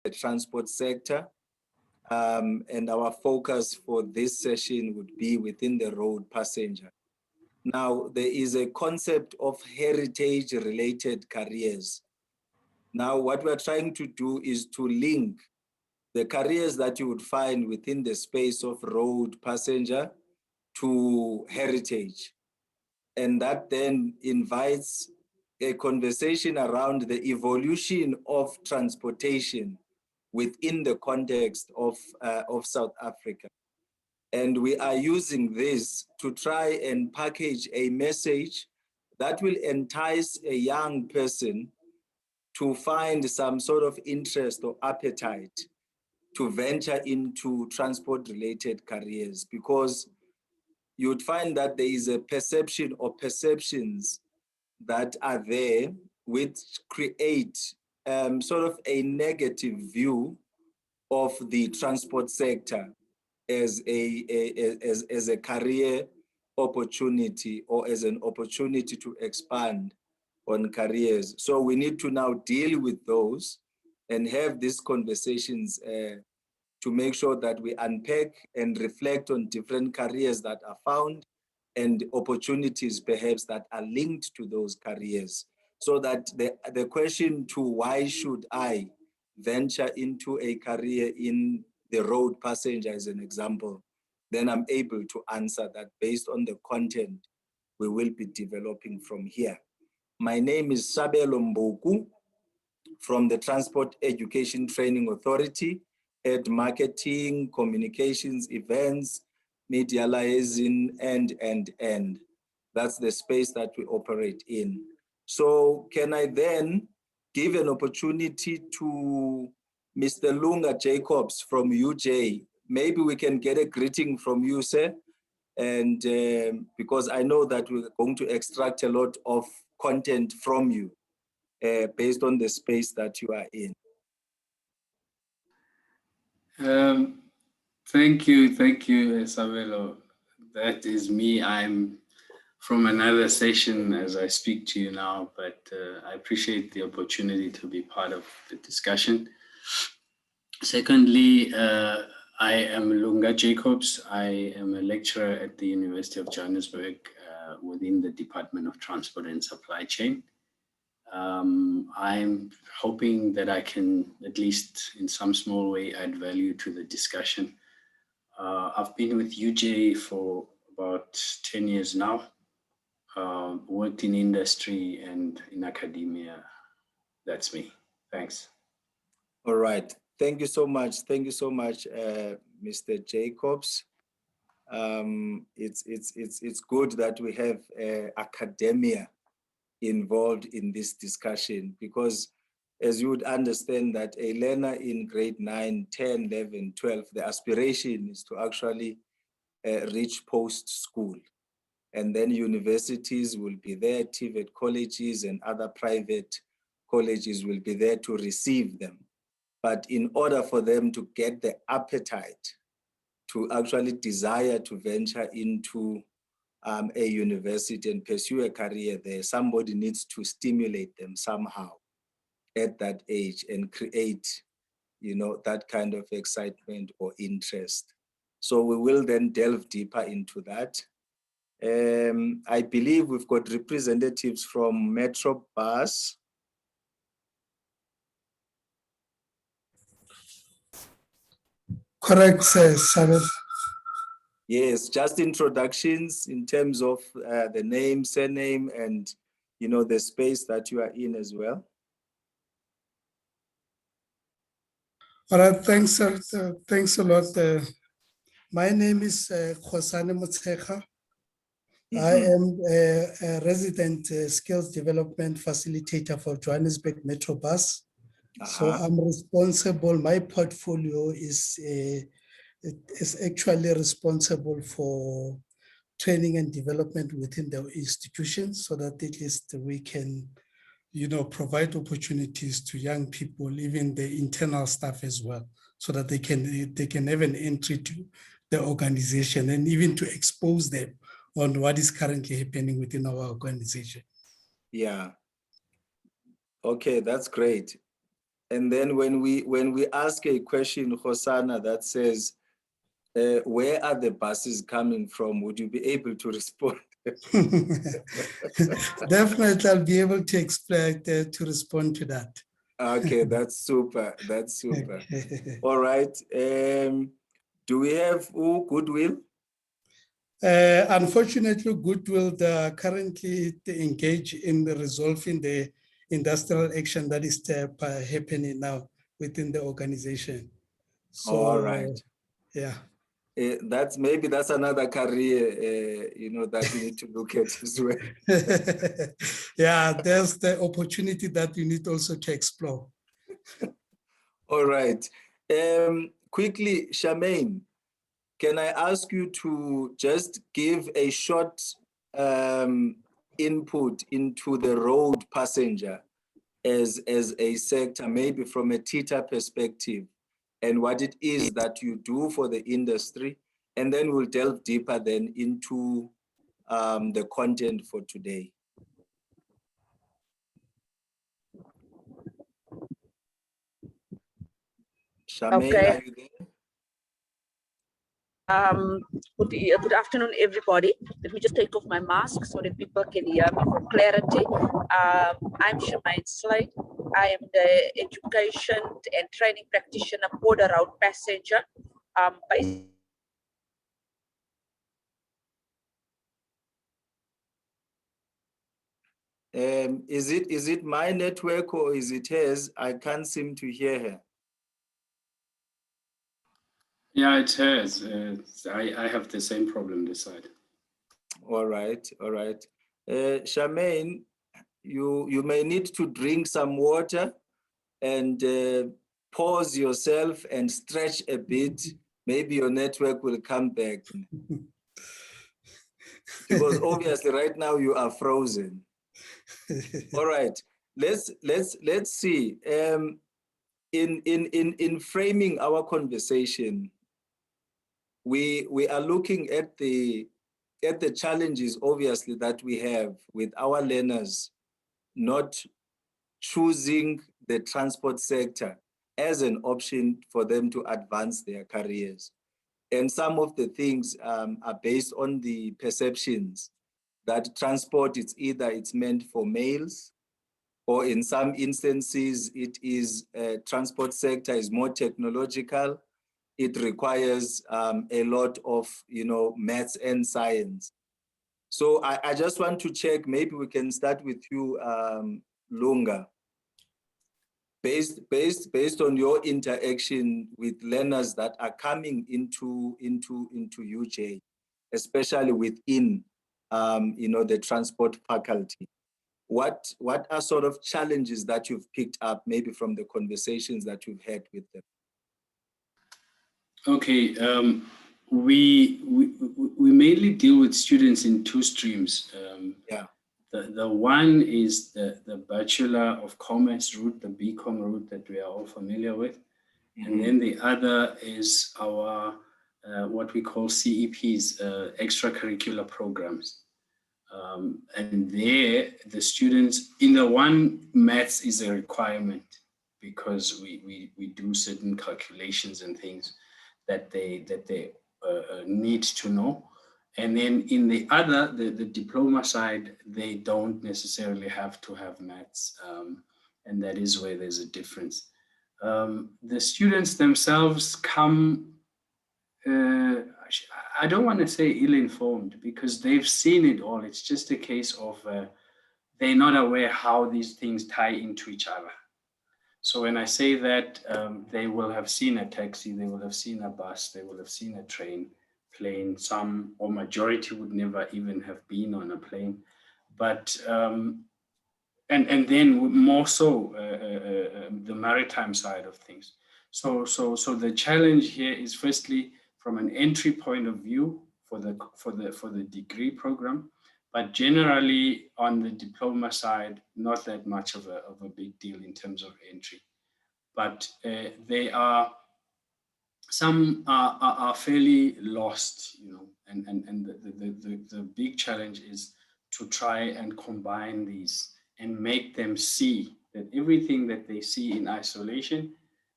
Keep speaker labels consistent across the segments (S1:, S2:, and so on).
S1: the transport sector. And our focus for this session would be within the road passenger. Now, there is a concept of heritage-related careers. Now, what we're trying to do is to link the careers that you would find within the space of road passenger to heritage. And that then invites a conversation around the evolution of transportation within the context of South Africa. And we are using this to try and package a message that will entice a young person to find some sort of interest or appetite to venture into transport-related careers, because you'd find that there is a perception or perceptions that are there which create sort of a negative view of the transport sector as a career opportunity or as an opportunity to expand on careers. So we need to now deal with those and have these conversations to make sure that we unpack and reflect on different careers that are found and opportunities perhaps that are linked to those careers. So that the question to why should I venture into a career in the road passenger as an example, then I'm able to answer that based on the content we will be developing from here. My name is Sabelo Mboku from the Transport Education Training Authority, Head Marketing, Communications, Events, Media Liaison, and. That's the space that we operate in. So can I then give an opportunity to Mr. Lunga Jacobs from UJ? Maybe we can get a greeting from you, sir. And because I know that we're going to extract a lot of content from you based on the space that you are in.
S2: Thank you, Sabelo. That is me. I'm from another session as I speak to you now, but I appreciate the opportunity to be part of the discussion. Secondly, I am Lunga Jacobs. I am a lecturer at the University of Johannesburg within the Department of Transport and Supply Chain. I'm hoping that I can, at least in some small way, add value to the discussion. I've been with UJ for about 10 years now. Worked in industry and in academia. That's me. Thanks.
S1: All right. Thank you so much. Thank you so much, Mr. Jacobs. It's good that we have academia involved in this discussion, because as you would understand that a learner in grade 9, 10, 11, 12, the aspiration is to actually reach post-school. And then universities will be there, TVET colleges and other private colleges will be there to receive them. But in order for them to get the appetite to actually desire to venture into a university and pursue a career there, somebody needs to stimulate them somehow at that age and create, that kind of excitement or interest. So we will then delve deeper into that. I believe we've got representatives from Metro Bus.
S3: Correct, sir.
S1: Yes, just introductions in terms of the name, surname, and the space that you are in as well.
S3: All right, thanks, sir. Thanks a lot. My name is Khosane Motshekga. I am a resident skills development facilitator for Johannesburg Metro Bus. So I'm responsible, my portfolio is actually responsible for training and development within the institution, so that at least we can, provide opportunities to young people, even the internal staff as well, so that they can have an entry to the organization and even to expose them on what is currently happening within our organization.
S1: Yeah. Okay, that's great. And then when we ask a question, Hosanna, that says, where are the buses coming from? Would you be able to respond?
S3: Definitely, I'll be able to explain to respond to that.
S1: Okay, that's super. That's super. All right. Do we have Goodwill?
S3: Unfortunately, Goodwill currently engage in resolving the industrial action that is happening now within the organization. So,
S1: All right.
S3: yeah.
S1: That's another career, that we need to look at as well.
S3: Yeah, there's the opportunity that you need also to explore.
S1: All right. Quickly, Charmaine, can I ask you to just give a short input into the road passenger as a sector, maybe from a TITA perspective, and what it is that you do for the industry, and then we'll delve deeper then into the content for today. Charmaine,
S4: Okay.
S1: are you there?
S4: Good afternoon, everybody. Let me just take off my mask so that people can hear me for clarity. I'm Charmaine Slade. I am the education and training practitioner for the road passenger.
S1: Is it my network or is it hers? I can't seem to hear her.
S2: Yeah, it's hers. I have the same problem this side.
S1: All right, all right. Charmaine, you may need to drink some water and pause yourself and stretch a bit. Maybe your network will come back. Because obviously right now you are frozen. All right, let's see. In framing our conversation, we are looking at the challenges obviously that we have with our learners not choosing the transport sector as an option for them to advance their careers. And some of the things are based on the perceptions that transport, it's meant for males, or in some instances, transport sector is more technological. It requires a lot of, maths and science. So I just want to check, maybe we can start with you, Lunga. Based on your interaction with learners that are coming into UJ, especially within the transport faculty, what are sort of challenges that you've picked up maybe from the conversations that you've had with them?
S2: Okay, we mainly deal with students in two streams.
S1: Yeah.
S2: The one is the Bachelor of Commerce route, the BCom route that we are all familiar with. Mm-hmm. And then the other is our, what we call CEPs, extracurricular programs. And there, the students, in the one, maths is a requirement because we do certain calculations and things that they need to know. And then in the other, the diploma side, they don't necessarily have to have maths. And that is where there's a difference. The students themselves come, I don't want to say ill-informed because they've seen it all. It's just a case of they're not aware how these things tie into each other. So when I say that, they will have seen a taxi, they will have seen a bus, they will have seen a train, plane, some or majority would never even have been on a plane. But, and then more so the maritime side of things. So the challenge here is firstly from an entry point of view for the degree program, but generally on the diploma side, not that much of a big deal in terms of entry. But some are fairly lost, and the big challenge is to try and combine these and make them see that everything that they see in isolation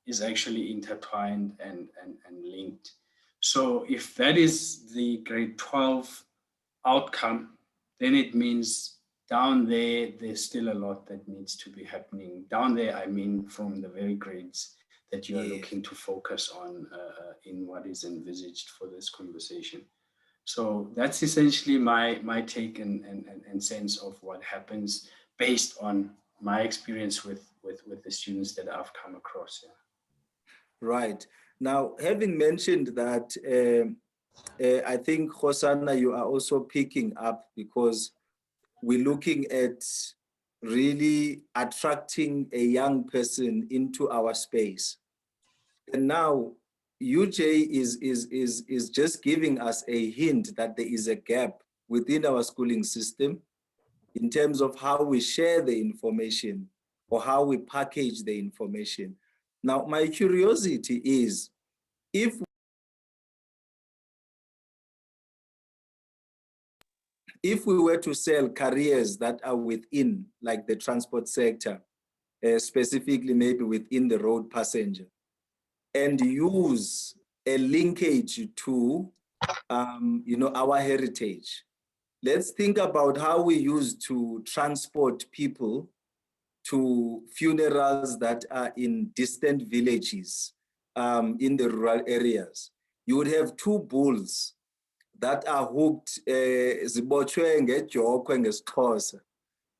S2: is actually intertwined and linked. So if that is the grade 12 outcome, then it means down there, there's still a lot that needs to be happening. Down there, I mean, from the very grades that you are looking to focus on in what is envisaged for this conversation. So that's essentially my take and sense of what happens based on my experience with the students that I've come across. Yeah.
S1: Right. Now, having mentioned that, I think, Hosanna, you are also picking up because we're looking at really attracting a young person into our space. And now UJ is just giving us a hint that there is a gap within our schooling system in terms of how we share the information or how we package the information. Now, my curiosity is, if we were to sell careers that are within, like the transport sector, specifically maybe within the road passenger, and use a linkage to, our heritage. Let's think about how we used to transport people to funerals that are in distant villages, in the rural areas. You would have two bulls that are hooked, zibotshwe ngejokwe ngesixhosa,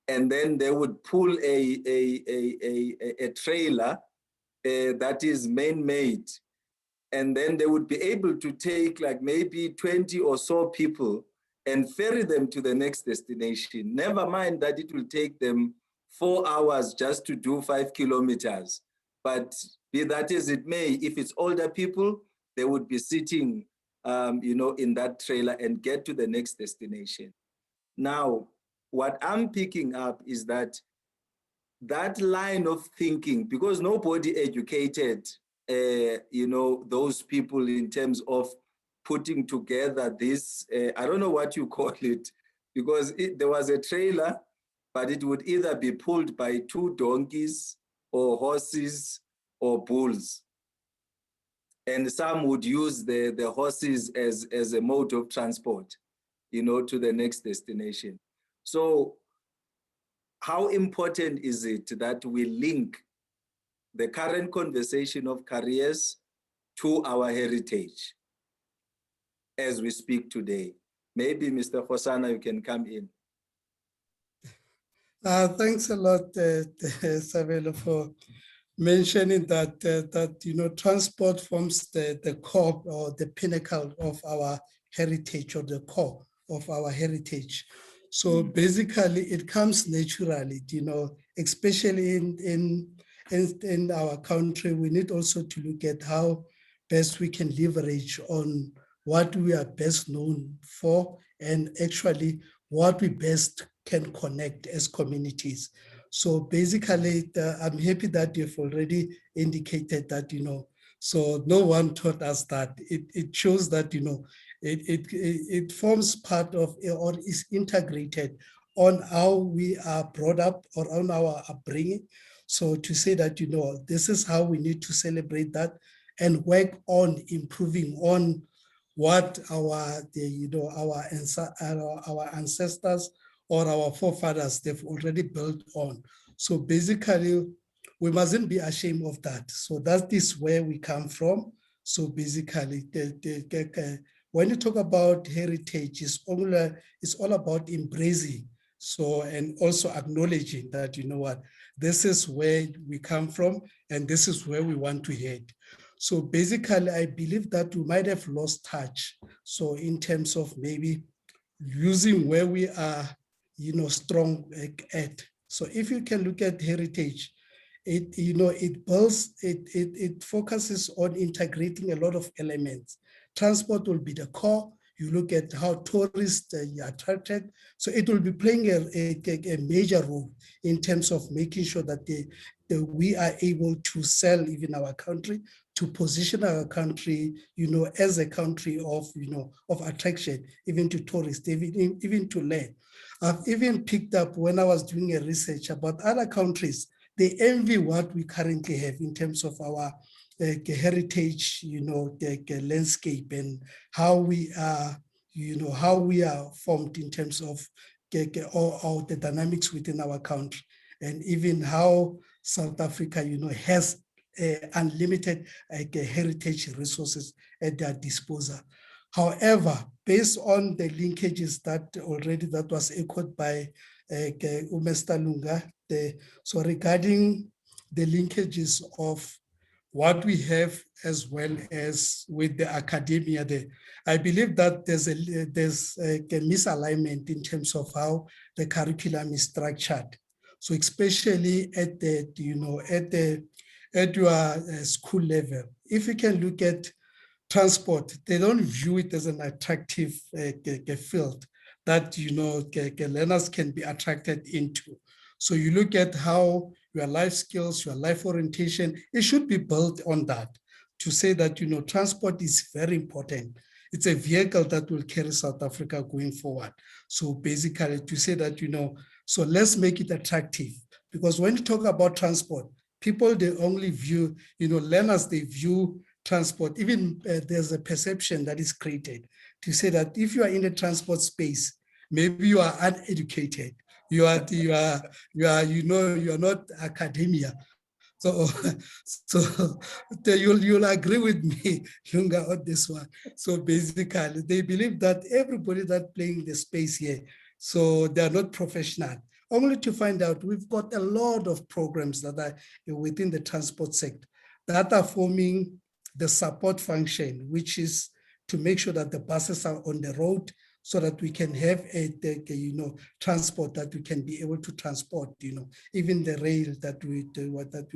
S1: and then they would pull a trailer that is man-made, and then they would be able to take like maybe 20 or so people and ferry them to the next destination. Never mind that it will take them 4 hours just to do 5 kilometers. But be that as it may, if it's older people, they would be sitting, in that trailer and get to the next destination. Now, what I'm picking up is that line of thinking, because nobody educated, those people in terms of putting together this, I don't know what you call it, because there was a trailer, but it would either be pulled by 2 donkeys or horses or bulls. And some would use the horses as a mode of transport, to the next destination. So how important is it that we link the current conversation of careers to our heritage as we speak today? Maybe Mr. Hosanna, you can come in.
S3: Thanks a lot, Sabelo, for mentioning that transport forms the core or the pinnacle of our heritage, or the core of our heritage. So basically, it comes naturally, especially in our country. We need also to look at how best we can leverage on what we are best known for, and actually what we best can connect as communities. So basically, I'm happy that you've already indicated that, so no one taught us that. It shows that, it forms part of, or is integrated on how we are brought up, or on our upbringing. So to say that, this is how we need to celebrate that and work on improving on what our ancestors or our forefathers, they've already built on. So basically, we mustn't be ashamed of that. So that is where we come from. So basically, when you talk about heritage, it's all about embracing. So, and also acknowledging that, this is where we come from and this is where we want to head. So basically, I believe that we might have lost touch. So in terms of maybe using where we are, strong at. So if you can look at heritage, it builds, it focuses on integrating a lot of elements. Transport will be the core. You look at how tourists are attracted. So it will be playing a major role in terms of making sure that we are able to sell even our country, to position our country, as a country of, of attraction, even to tourists, even to land. I've even picked up when I was doing a research about other countries. they envy what we currently have in terms of our heritage, the landscape and how we are, how we are formed in terms of all the dynamics within our country, and even how South Africa, has unlimited heritage resources at their disposal. However, based on the linkages that was echoed by Mr. Lunga, so regarding the linkages of what we have as well as with the academia there, I believe that there's a misalignment in terms of how the curriculum is structured. So especially at your school level, if you can look at transport, they don't view it as an attractive field that learners can be attracted into. So you look at how your life skills, your life orientation, it should be built on that to say that transport is very important. It's a vehicle that will carry South Africa going forward. So basically to say that so let's make it attractive, because when you talk about transport, people, they only view, learners, they view transport, even there's a perception that is created to say that if you are in the transport space, maybe you are uneducated, you are not academia. So you'll agree with me, Lunga, on this one. So basically, they believe that everybody that playing the space here, so they are not professional. Only to find out we've got a lot of programs that are within the transport sector that are forming the support function, which is to make sure that the buses are on the road so that we can have transport that we can be able to transport, even the rail that we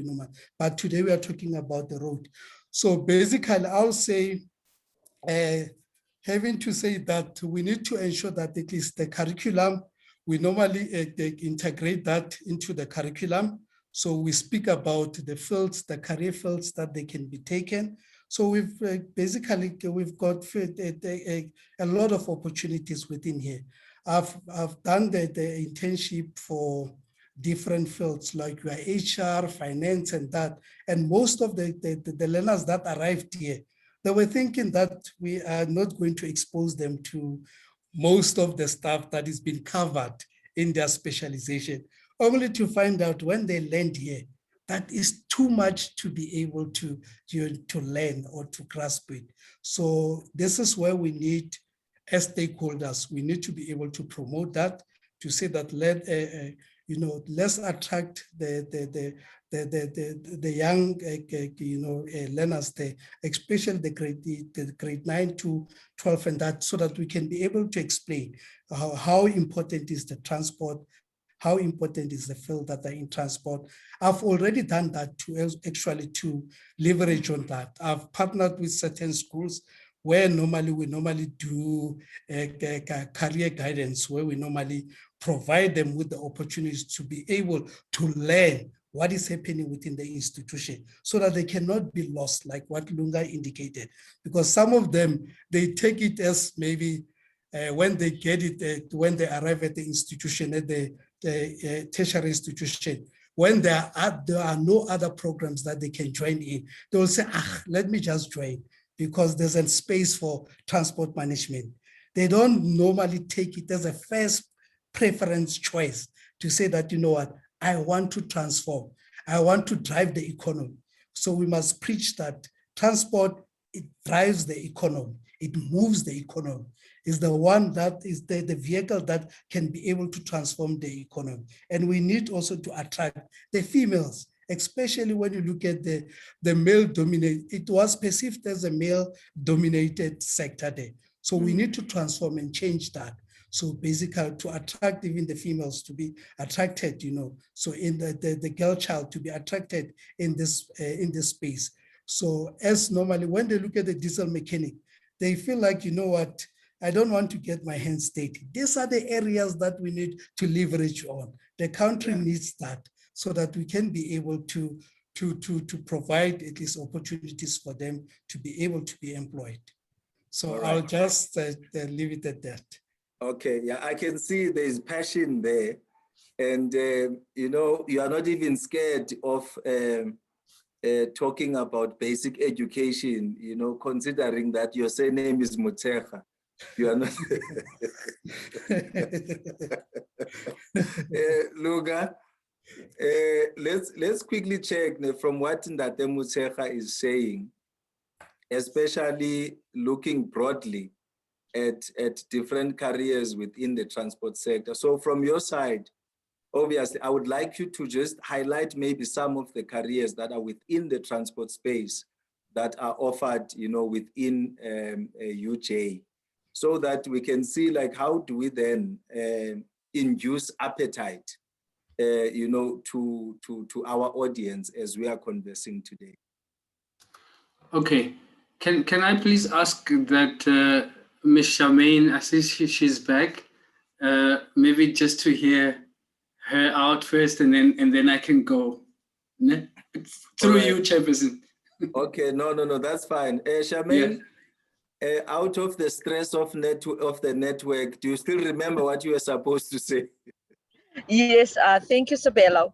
S3: know. But today we are talking about the road. So basically, I'll say, having to say that we need to ensure that at least the curriculum, we normally integrate that into the curriculum. So we speak about the fields, the career fields that they can be taken. So we've we've got a lot of opportunities within here. I've done the internship for different fields like your HR, finance, and that. And most of the learners that arrived here, they were thinking that we are not going to expose them to most of the stuff that is being covered in their specialization, only to find out when they land here, that is too much to be able to learn or to grasp it. So this is where we need, as stakeholders, we need to be able to promote that, to say that let's attract the young learners, especially the grade 9 to 12, and that, so that we can be able to explain how important is the transport, how important is the field that are in transport. I've already done that to leverage on that. I've partnered with certain schools where we normally do career guidance, where we normally provide them with the opportunities to be able to learn what is happening within the institution so that they cannot be lost, like what Lunga indicated. Because some of them, they take it as maybe when they get it, when they arrive at the institution, at the tertiary institution, when there are no other programs that they can join in, they will say, let me just join because there's a space for transport management. They don't normally take it as a first preference choice to say that, I want to transform. I want to drive the economy. So we must preach that transport, it drives the economy. It moves the economy. Is the one that is the vehicle that can be able to transform the economy. And we need also to attract the females, especially when you look at the male-dominated, it was perceived as a male-dominated sector there. So we need to transform and change that. So basically to attract even the females to be attracted, so in the girl child to be attracted in this space. So as normally when they look at the diesel mechanic, they feel like, what, I don't want to get my hands dirty. These are the areas that we need to leverage on. The country needs that so that we can be able to provide at least opportunities for them to be able to be employed. So I'll just leave it at that.
S1: Okay, yeah, I can see there's passion there. And, you know, you are not even scared of talking about basic education, you know, considering that your surname is Muteja. You are not. Luga, let's quickly check from what Ndate Muteja is saying, especially looking broadly at different careers within the transport sector. So from your side, obviously, I would like you to just highlight maybe some of the careers that are within the transport space that are offered, you know, within UJ, so that we can see like how do we then induce appetite, you know, to our audience as we are conversing today.
S2: Okay, can I please ask that Ms. Charmaine, I see she's back, maybe just to hear her out first, and then I can go through
S1: Right.
S2: you, Chairperson.
S1: Okay, no, that's fine. Charmaine, yeah. Out of the stress of the network, do you still remember what you were supposed to say?
S4: Yes, thank you, Sabelo.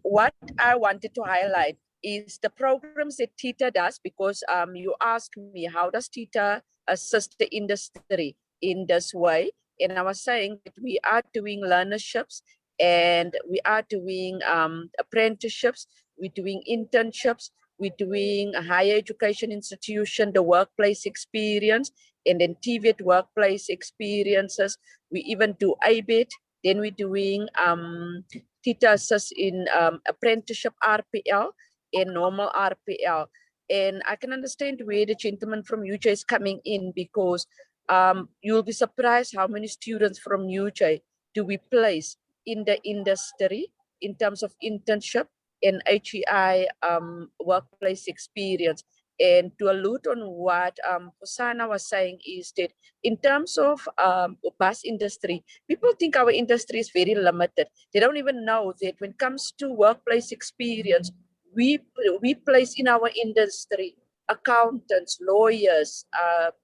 S4: What I wanted to highlight is the programs that TITA does, because you asked me, how does TITA assist the industry in this way? And I was saying that we are doing learnerships, and we are doing apprenticeships, we're doing internships, we're doing a higher education institution, the workplace experience, and then TVET workplace experiences. We even do ABET. Then we're doing TITA in apprenticeship RPL and normal RPL. And I can understand where the gentleman from UJ is coming in, because you'll be surprised how many students from UJ do we place in the industry in terms of internship and HEI workplace experience. And to allude on what Hosanna was saying is that in terms of bus industry, people think our industry is very limited. They don't even know that when it comes to workplace experience, we place in our industry accountants, lawyers,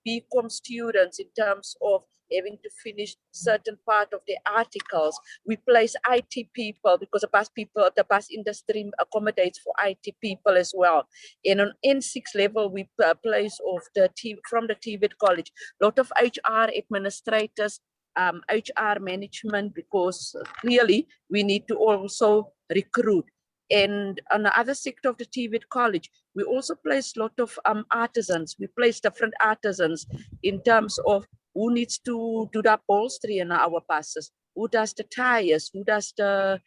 S4: BCom students in terms of having to finish certain part of the articles. We place IT people because the bus industry accommodates for IT people as well. And on N6 level, we place from the TVET college, a lot of HR administrators, HR management, because clearly we need to also recruit. And on the other sector of the TVET college, we also place a lot of artisans. We place different artisans in terms of who needs to do the upholstery in our buses, who does the tires, who does the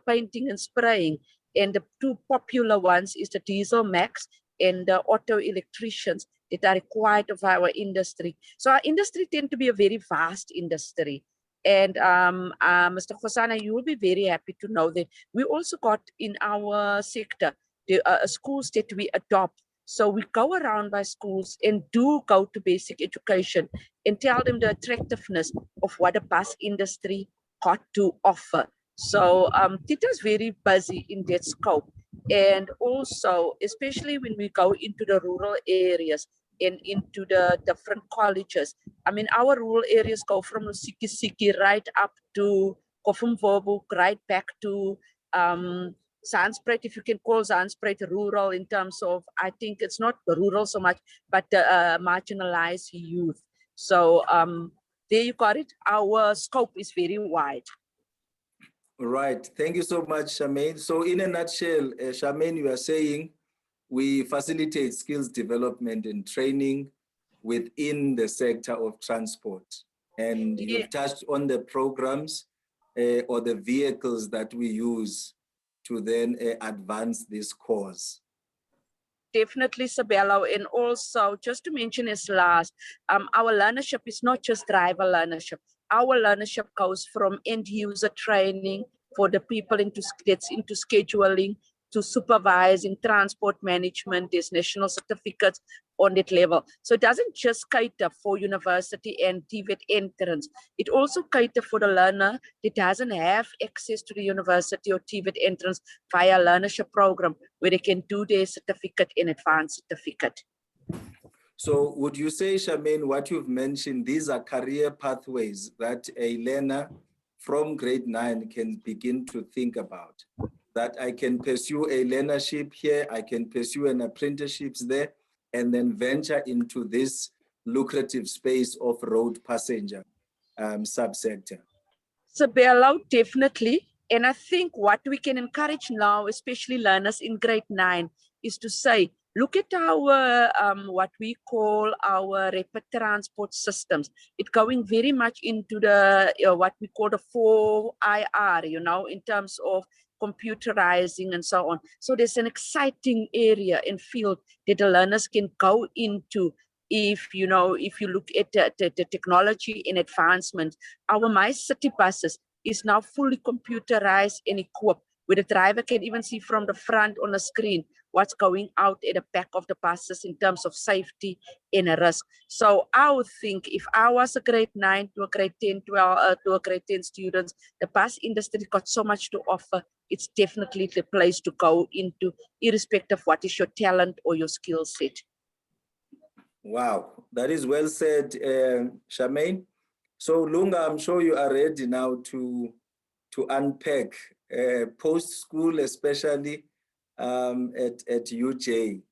S4: painting and spraying. And the two popular ones is the diesel max and the auto electricians that are required of our industry. So our industry tends to be a very vast industry. And Mr. Hosanna, you will be very happy to know that we also got in our sector the schools that we adopt. So we go around by schools and do go to basic education and tell them the attractiveness of what the bus industry got to offer. So TITA is very busy in that scope. And also, especially when we go into the rural areas and into the different colleges. I mean, our rural areas go from Siki right up to Kofumvobu, right back to Zandspruit, if you can call Zandspruit rural in terms of, I think it's not rural so much, but marginalized youth. So there you got it. Our scope is very wide.
S1: Right. Thank you so much, Charmaine. So in a nutshell, Charmaine, you are saying we facilitate skills development and training within the sector of transport. And you've touched on the programs or the vehicles that we use to then advance this cause.
S4: Definitely, Sabelo. And also, just to mention as last, our learnership is not just driver learnership. Our learnership goes from end user training for the people gets into scheduling, to supervising transport management. There's national certificates on that level. So it doesn't just cater for university and TVET entrance. It also caters for the learner that doesn't have access to the university or TVET entrance via learnership program, where they can do their certificate in advanced certificate.
S1: So would you say, Charmaine, what you've mentioned, these are career pathways that a learner from grade 9 can begin to think about. That I can pursue a learnership here, I can pursue an apprenticeship there, and then venture into this lucrative space of road passenger subsector.
S4: So Bello, definitely. And I think what we can encourage now, especially learners in grade 9, is to say, look at our, what we call our rapid transport systems. It's going very much into the, what we call the 4IR, you know, in terms of computerizing and so on. So there's an exciting area and field that the learners can go into. If you know, if you look at the technology and advancement, our My City buses is now fully computerized and equipped, where the driver can even see from the front on the screen what's going out at the back of the buses in terms of safety and a risk. So I would think if I was a grade 9 to a grade 10, to a grade 10 students, the bus industry got so much to offer. It's definitely the place to go into, irrespective of what is your talent or your skill set.
S1: Wow, that is well said, Charmaine. So Lunga, I'm sure you are ready now to unpack post-school, especially at UJ.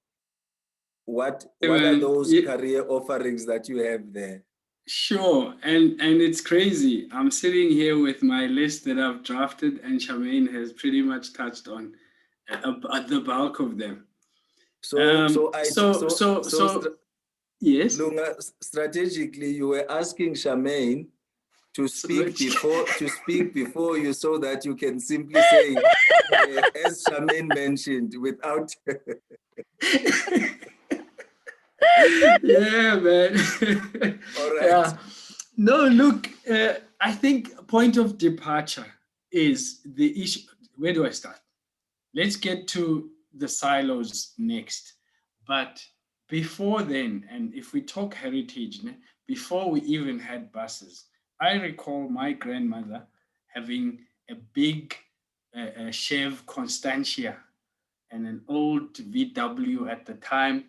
S1: What are those career offerings that you have there?
S2: Sure, and it's crazy. I'm sitting here with my list that I've drafted, and Charmaine has pretty much touched on the bulk of them. Yes.
S1: Lunga, strategically, you were asking Charmaine to speak before you, so that you can simply say, as Charmaine mentioned, without.
S2: Yeah, man.
S1: All right.
S2: Yeah. No, look, I think point of departure is the issue. Where do I start? Let's get to the silos next. But before then, and if we talk heritage, before we even had buses, I recall my grandmother having a big Chev Constantia and an old VW at the time,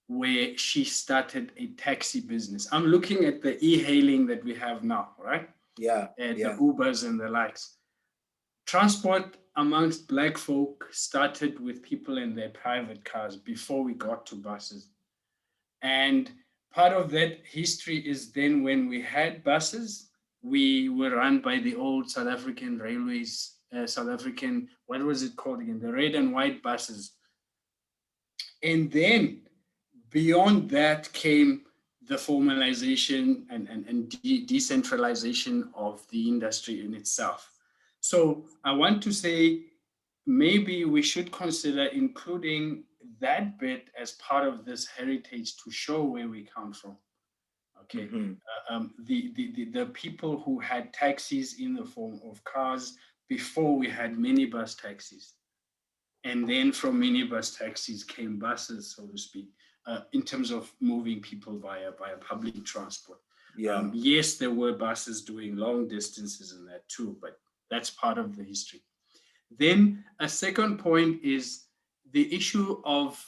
S2: where she started a taxi business. I'm looking at the e-hailing that we have now, right?
S1: Yeah.
S2: The Ubers and the likes. Transport amongst Black folk started with people in their private cars before we got to buses. And part of that history is then when we had buses, we were run by the old South African railways, South African, what was it called again? The red and white buses. And then beyond that came the formalization and decentralization of the industry in itself. So I want to say maybe we should consider including that bit as part of this heritage to show where we come from. Okay, the people who had taxis in the form of cars before we had minibus taxis. And then from minibus taxis came buses, so to speak, in terms of moving people via public transport.
S1: Yeah.
S2: Yes, there were buses doing long distances and that too, but that's part of the history. Then a second point is the issue of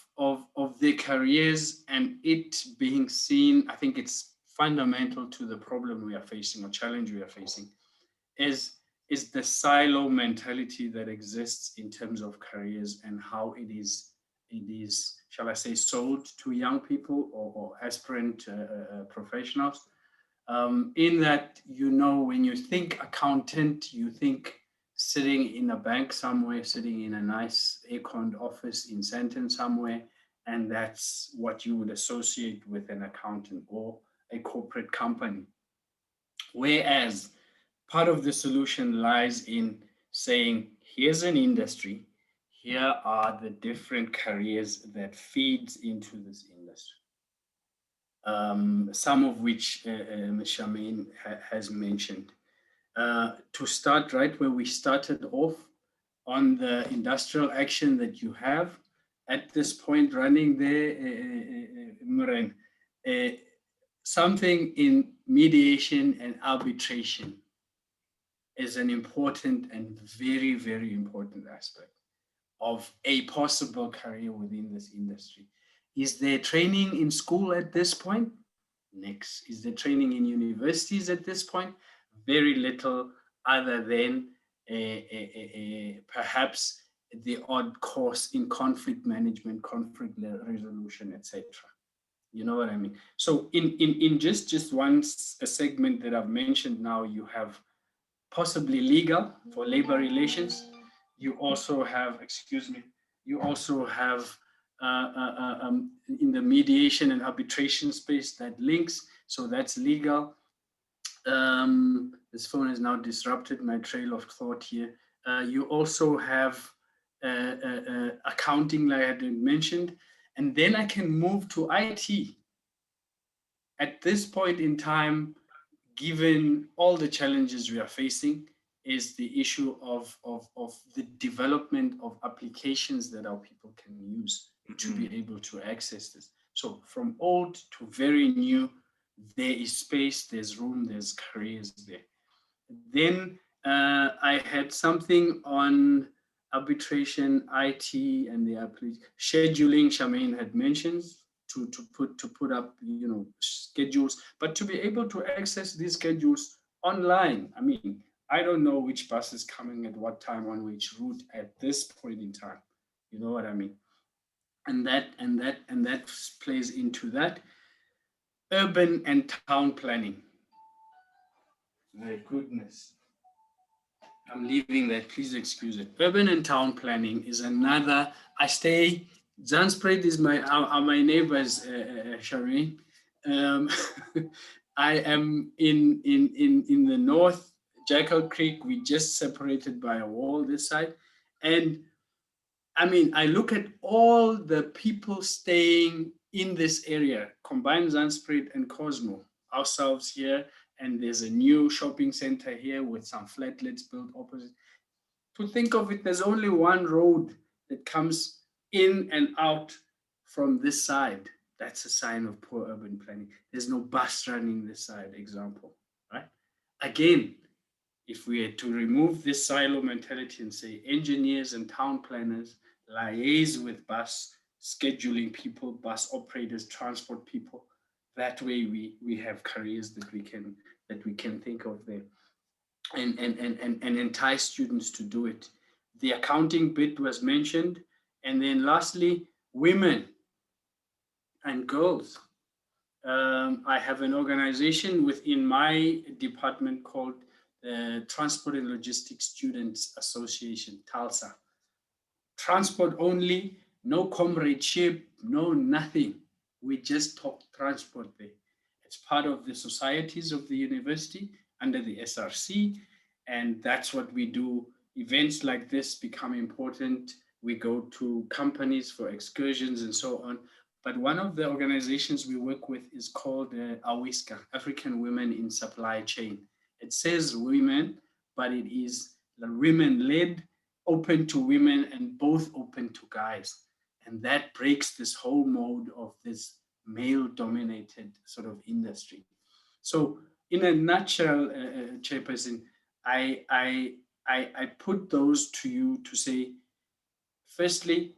S2: their careers and it being seen. I think it's fundamental to the problem we are facing or challenge we are facing is the silo mentality that exists in terms of careers and how it is, shall I say, sold to young people or aspirant professionals. In that, you know, when you think accountant, you think sitting in a bank somewhere, sitting in a nice air-conned office in Sandton somewhere, and that's what you would associate with an accountant or a corporate company. Whereas part of the solution lies in saying, here's an industry, here are the different careers that feeds into this industry. Some of which Charmaine has mentioned. To start right where we started off on the industrial action that you have at this point running there, Muren, something in mediation and arbitration is an important and very, very important aspect of a possible career within this industry. Is there training in school at this point? Next. Is there training in universities at this point? Very little other than perhaps the odd course in conflict management, conflict resolution, etc. You know what I mean? So in just one segment that I've mentioned now, you have possibly legal for labor relations. You also have, excuse me, you also have in the mediation and arbitration space that links. So that's legal. This phone has now disrupted my trail of thought here. You also have accounting, like I had mentioned, and then I can move to IT. At this point in time, given all the challenges we are facing, is the issue of the development of applications that our people can use to be able to access this. So from old to very new, there is space, there's room, there's careers there. Then I had something on arbitration, IT, and the scheduling. Charmaine had mentioned to put up, you know, schedules, but to be able to access these schedules online. I mean, I don't know which bus is coming at what time on which route at this point in time. You know what I mean? And that plays into that. Urban and town planning. My goodness. I'm leaving that, please excuse it. Urban and town planning is another, Zanspruit is my neighbors, Shireen. I am in the north, Jackal Creek, we just separated by a wall this side. And I mean, I look at all the people staying in this area, combined Zanspruit and Cosmo, ourselves here, and there's a new shopping center here with some flatlets built opposite. To think of it, there's only one road that comes in and out from this side. That's a sign of poor urban planning. There's no bus running this side, example, right? Again, if we had to remove this silo mentality and say engineers and town planners liaise with bus scheduling people, bus operators, transport people, that way we have careers that we can think of there and entice students to do it. The accounting bit was mentioned. And then lastly, women and girls. I have an organization within my department called the Transport and Logistics Students Association, TALSA. Transport only, no comradeship, no nothing. We just talk transport there. It's part of the societies of the university under the SRC, and that's what we do. Events like this become important. We go to companies for excursions and so on. But one of the organizations we work with is called AWISCA, African Women in Supply Chain. It says women, but it is the women-led, open to women, and both open to guys. And that breaks this whole mode of this male-dominated sort of industry. So in a nutshell, Chairperson, I put those to you to say, firstly,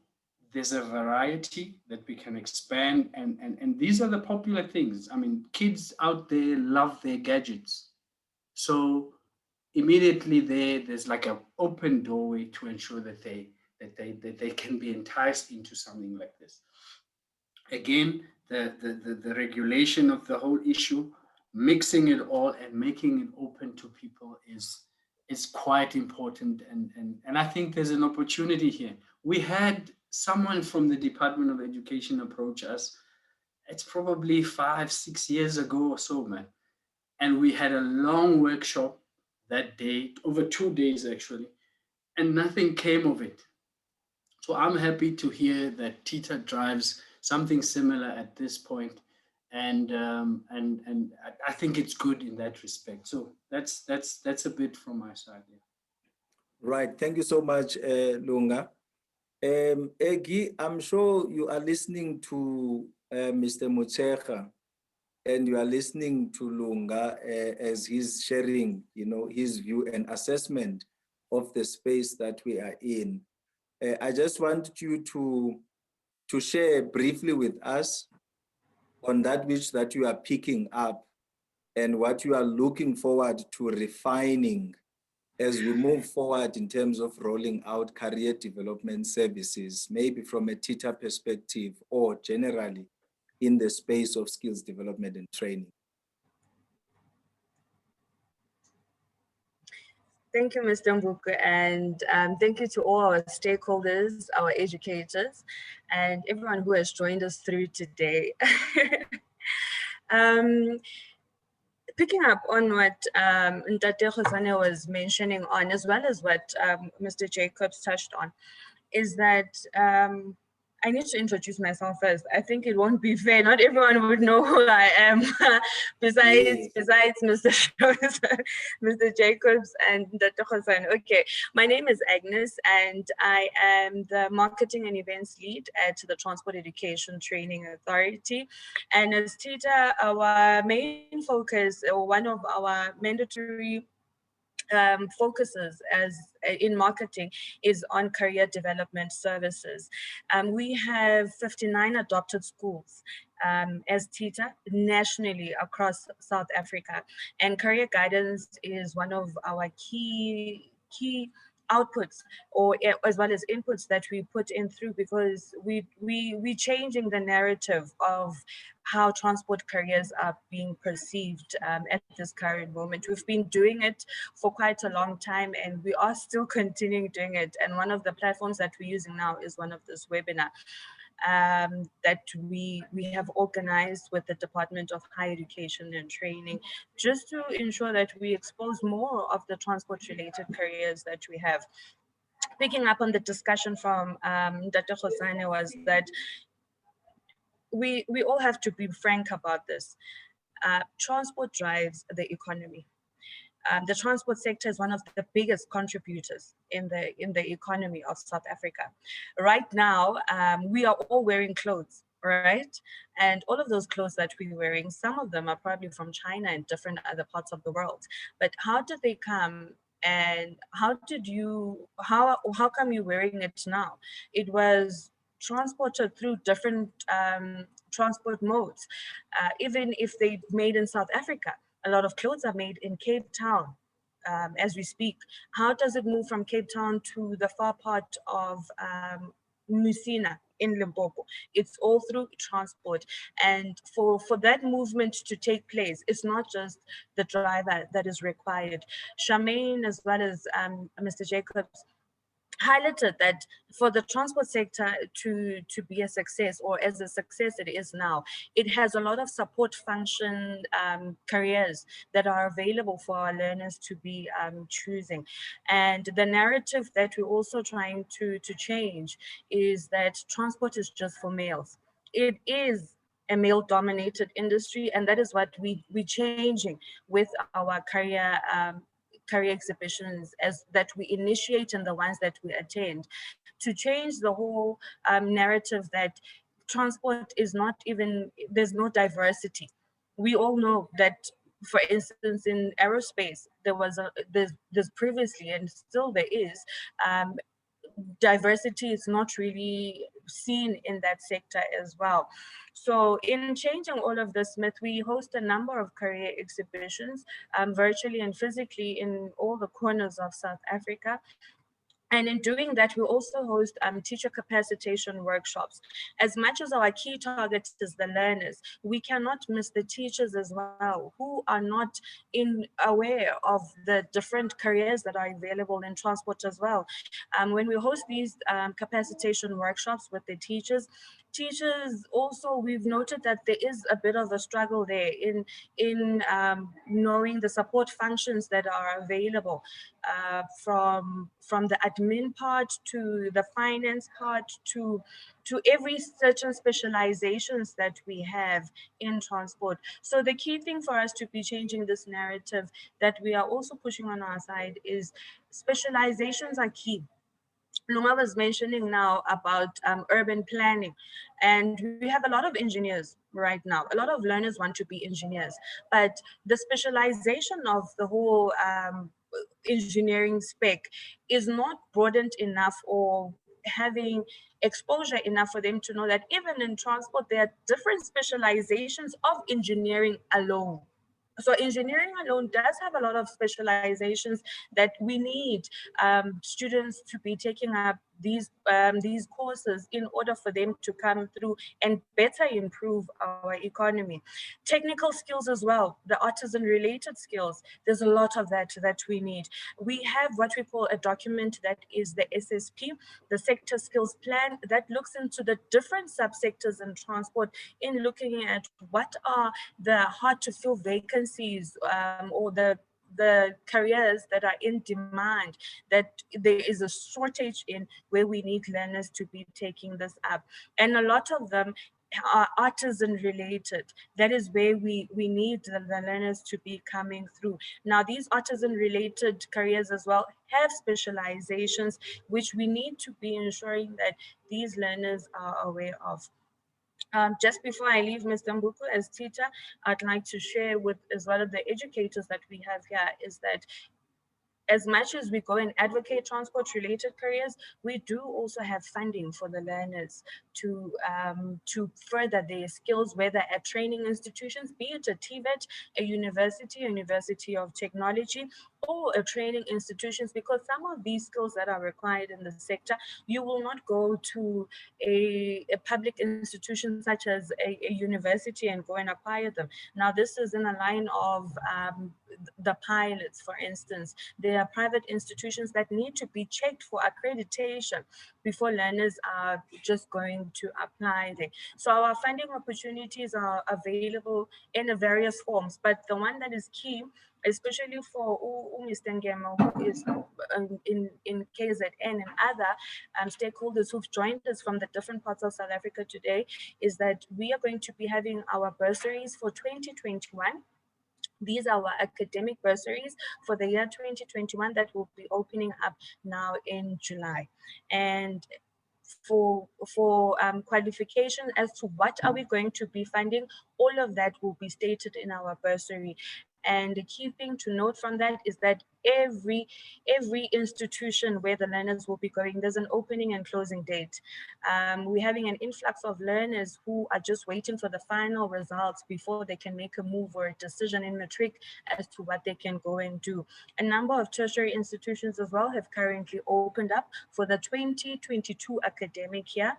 S2: there's a variety that we can expand, and these are the popular things. I mean, kids out there love their gadgets. So immediately there's like an open doorway to ensure that they can be enticed into something like this. Again, the regulation of the whole issue, mixing it all and making it open to people is quite important. And I think there's an opportunity here. We had someone from the Department of Education approach us. It's probably 5-6 years ago or so, man. And we had a long workshop that day, over 2 days actually, and nothing came of it. So I'm happy to hear that TITA drives something similar at this point, and I think it's good in that respect. So that's a bit from my side. Yeah.
S1: Right, thank you so much, Lunga. Egi, I'm sure you are listening to Mr. Mutshekga, and you are listening to Lunga as he's sharing, you know, his view and assessment of the space that we are in. I just want you to share briefly with us on that which that you are picking up and what you are looking forward to refining as we move forward in terms of rolling out career development services, maybe from a TETA perspective or generally in the space of skills development and training?
S5: Thank you, Mr. Mbuku, and thank you to all our stakeholders, our educators, and everyone who has joined us through today. Picking up on what Ntate Khosana was mentioning on, as well as what Mr. Jacobs touched on, is that I need to introduce myself first. I think it won't be fair. Not everyone would know who I am, besides Mr. Mr. Jacobs and Dr. Khosan. Okay, my name is Agnes, and I am the Marketing and Events Lead at the Transport Education Training Authority. And as TETA, our main focus, or one of our mandatory focuses as in marketing is on career development services. We have 59 adopted schools as TETA nationally across South Africa, and career guidance is one of our key outputs, or as well as inputs that we put in through, because we changing the narrative of how transport careers are being perceived at this current moment. We've been doing it for quite a long time, and we are still continuing doing it. And one of the platforms that we're using now is one of this webinar that we have organized with the Department of Higher Education and Training, just to ensure that we expose more of the transport related careers that we have. Picking up on the discussion from Dr. Khosane, was that we all have to be frank about this. Transport drives the economy. The transport sector is one of the biggest contributors in the economy of South Africa. Right now, we are all wearing clothes, right? And all of those clothes that we're wearing, some of them are probably from China and different other parts of the world. But how did they come? And how come you're wearing it now? It was transported through different transport modes. Even if they made in South Africa, a lot of clothes are made in Cape Town as we speak. How does it move from Cape Town to the far part of Musina in Limpopo? It's all through transport. And for that movement to take place, it's not just the driver that is required. Charmaine, as well as Mr. Jacobs, highlighted that for the transport sector to be a success, or as a success it is now, it has a lot of support function careers that are available for our learners to be choosing. And the narrative that we're also trying to change is that transport is just for males. It is a male-dominated industry, and that is what we're changing with our career exhibitions as that we initiate and the ones that we attend, to change the whole narrative that transport is not even, there's no diversity. We all know that, for instance, in aerospace, there's previously, and still there is, diversity is not really seen in that sector as well. So in changing all of this myth, we host a number of career exhibitions virtually and physically in all the corners of South Africa. And in doing that, we also host teacher capacitation workshops. As much as our key target is the learners, we cannot miss the teachers as well, who are not aware of the different careers that are available in transport as well. When we host these capacitation workshops with the teachers also, we've noted that there is a bit of a struggle there in knowing the support functions that are available, from the admin part to the finance part to every certain specializations that we have in transport. So the key thing for us to be changing this narrative that we are also pushing on our side is specializations are key. Lunga was mentioning now about urban planning, and we have a lot of engineers right now. A lot of learners want to be engineers, but the specialization of the whole engineering spec is not broadened enough or having exposure enough for them to know that even in transport, there are different specializations of engineering alone. So engineering alone does have a lot of specializations that we need students to be taking up these courses in order for them to come through and better improve our economy. Technical skills as well, the artisan related skills, there's a lot of that we need. We have what we call a document that is the SSP, the sector skills plan, that looks into the different subsectors in transport in looking at what are the hard to fill vacancies or the careers that are in demand, that there is a shortage in, where we need learners to be taking this up. And a lot of them are artisan related. That is where we need the learners to be coming through. Now, these artisan related careers as well have specializations, which we need to be ensuring that these learners are aware of. Just before I leave, Mr. Mbuku, as teacher, I'd like to share with as well as the educators that we have here is that as much as we go and advocate transport related careers, we do also have funding for the learners to further their skills, whether at training institutions, be it a TVET, a university of technology, or a training institutions, because some of these skills that are required in the sector, you will not go to a public institution such as a university and go and acquire them. Now, this is in a line of the pilots, for instance. There are private institutions that need to be checked for accreditation before learners are just going to apply there. So our funding opportunities are available in various forms, but the one that is key, especially for Mr. Ngema, who is in KZN and other stakeholders who've joined us from the different parts of South Africa today, is that we are going to be having our bursaries for 2021. These are our academic bursaries for the year 2021 that will be opening up now in July. And for qualification as to what are we going to be funding, all of that will be stated in our bursary. And the key thing to note from that is that every institution where the learners will be going, there's an opening and closing date. We're having an influx of learners who are just waiting for the final results before they can make a move or a decision in matric as to what they can go and do. A number of tertiary institutions as well have currently opened up for the 2022 academic year.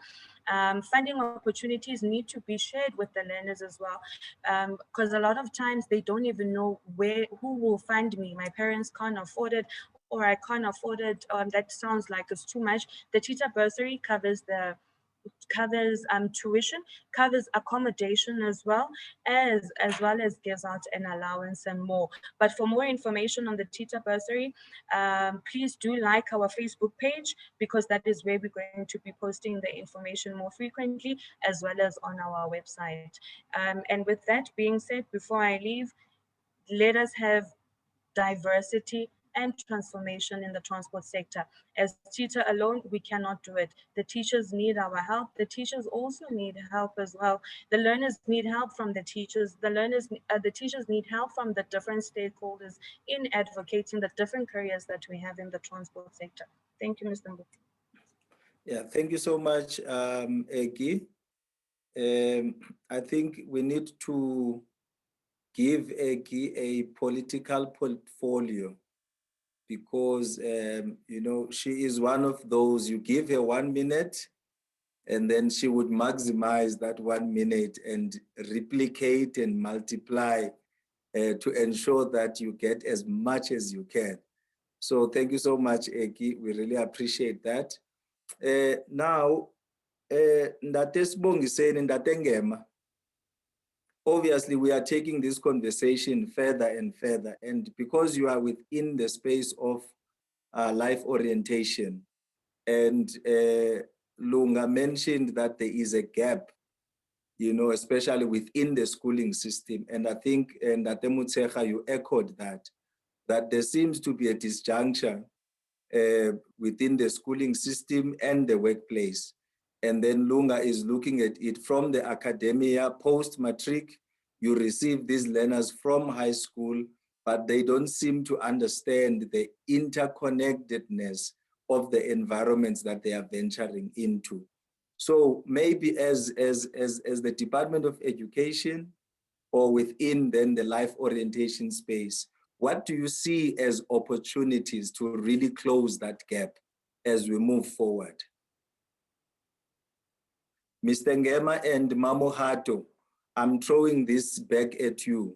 S5: Funding opportunities need to be shared with the learners as well, because a lot of times they don't even know who will fund me. My parents can't afford it, or I can't afford it. That sounds like it's too much. The teacher bursary covers tuition, covers accommodation as well as gives out an allowance and more. But for more information on the teacher bursary, please do like our Facebook page, because that is where we're going to be posting the information more frequently, as well as on our website. And with that being said, before I leave, let us have diversity and transformation in the transport sector. As teacher alone, we cannot do it. The teachers need our help. The teachers also need help as well. The learners need help from the teachers. The teachers need help from the different stakeholders in advocating the different careers that we have in the transport sector. Thank you, Mr. Mbuku.
S1: Yeah, thank you so much, Eki. I think we need to give Eki a political portfolio, because she is one of those, you give her 1 minute and then she would maximize that 1 minute and replicate and multiply to ensure that you get as much as you can. So thank you so much, Eki. We really appreciate that. Now, Ndate Sibongiseni, Ndate Ngema, obviously we are taking this conversation further and further, and because you are within the space of life orientation, and Lunga mentioned that there is a gap, especially within the schooling system, and I think Ndate Mutsecha, you echoed that there seems to be a disjuncture within the schooling system and the workplace. And then Lunga is looking at it from the academia, post-matric. You receive these learners from high school, but they don't seem to understand the interconnectedness of the environments that they are venturing into. So maybe as the Department of Education, or within then the life orientation space, what do you see as opportunities to really close that gap as we move forward? Mr. Ngema and Mamohato, I'm throwing this back at you.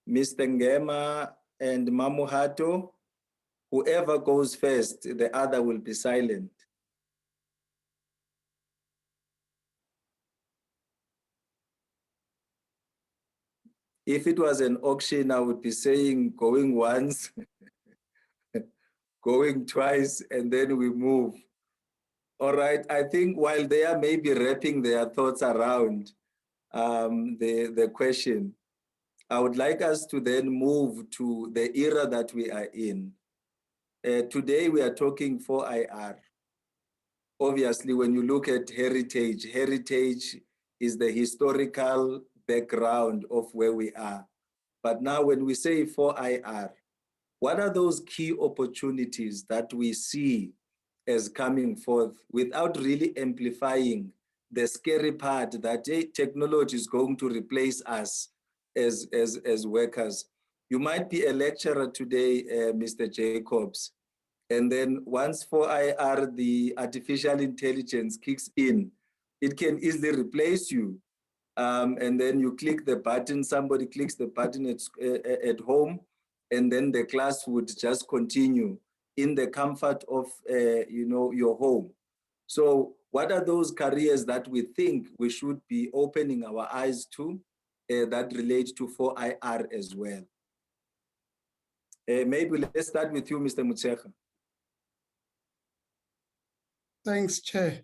S1: Mr. Ngema and Mamohato, whoever goes first, the other will be silent. If it was an auction, I would be saying going once, going twice, and then we move. All right, I think while they are maybe wrapping their thoughts around the question, I would like us to then move to the era that we are in. Today we are talking 4IR. Obviously, when you look at heritage, heritage is the historical background of where we are. But now when we say 4IR, what are those key opportunities that we see as coming forth without really amplifying the scary part that technology is going to replace us as workers? You might be a lecturer today, Mr. Jacobs, and then once 4IR, the artificial intelligence kicks in, it can easily replace you. And then you click the button, somebody clicks the button at home, and then the class would just continue in the comfort of your home. So what are those careers that we think we should be opening our eyes to that relate to 4IR as well? Maybe let's start with you, Mr. Mutshekga.
S3: Thanks, Chair.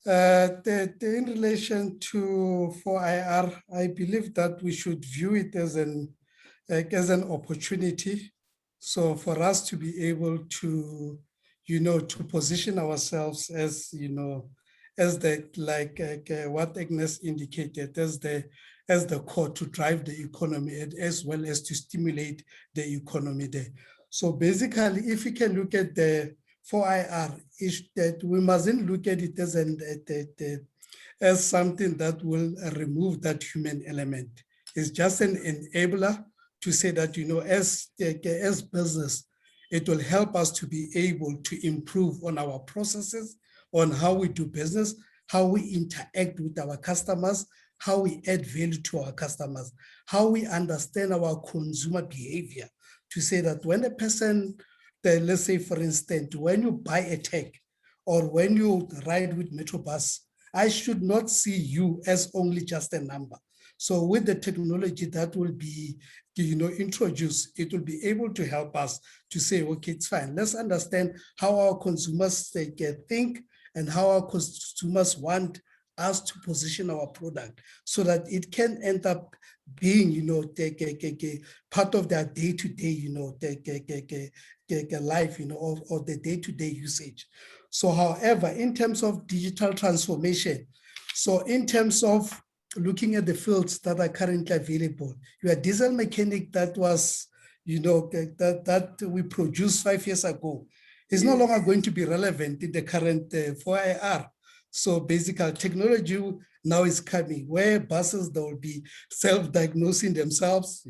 S3: In relation to 4IR, I believe that we should view it as an opportunity. So for us to be able to, to position ourselves as, as the, what Agnes indicated, as the core to drive the economy as well as to stimulate the economy there. So basically, if you can look at the 4IR, is that we mustn't look at it as something that will remove that human element. It's just an enabler to say that, as business, it will help us to be able to improve on our processes, on how we do business, how we interact with our customers, how we add value to our customers, how we understand our consumer behavior, to say that when a person, let's say, for instance, when you buy a tag or when you ride with Metrobus, I should not see you as only just a number. So with the technology that will be, introduced, it will be able to help us to say, okay, it's fine. Let's understand how our consumers think and how our consumers want us to position our product so that it can end up being, part of their day-to-day, life, or the day-to-day usage. So, however, in terms of digital transformation, so in terms of looking at the fields that are currently available, your diesel mechanic that was, that we produced 5 years ago is no longer going to be relevant in the current 4IR. So basically, technology now is coming where buses, they will be self-diagnosing themselves,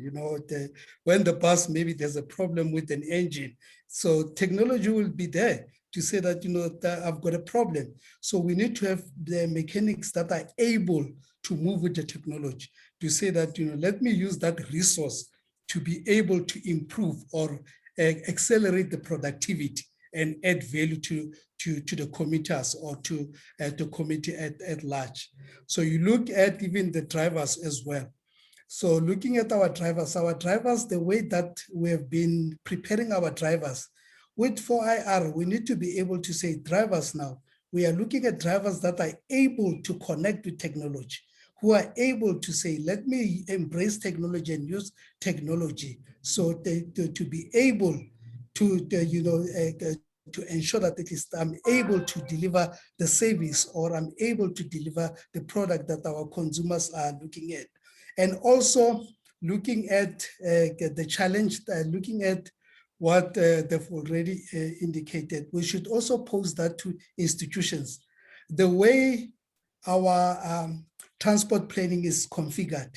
S3: when the bus, maybe there's a problem with an engine. So technology will be there to say that, that I've got a problem. So we need to have the mechanics that are able to move with the technology to say that, let me use that resource to be able to improve or accelerate the productivity and add value to the commuters or to the community at large. So you look at even the drivers as well. So looking at our drivers, the way that we have been preparing our drivers, with 4IR, we need to be able to say drivers now, we are looking at drivers that are able to connect with technology, who are able to say, let me embrace technology and use technology. So to be able to ensure that at least I'm able to deliver the service or I'm able to deliver the product that our consumers are looking at. And also looking at the challenge, looking at what they've already indicated. We should also pose that to institutions. The way our transport planning is configured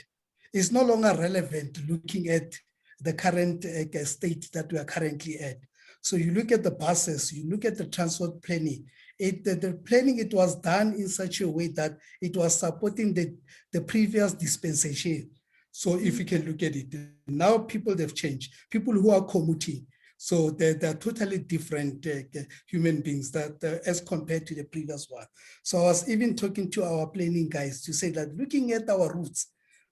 S3: is no longer relevant looking at the current state that we are currently at. So you look at the buses, you look at the transport planning, the planning, it was done in such a way that it was supporting the previous dispensation. So if you can look at it, now people have changed, people who are commuting. So they're totally different human beings that as compared to the previous one. So I was even talking to our planning guys to say that looking at our routes,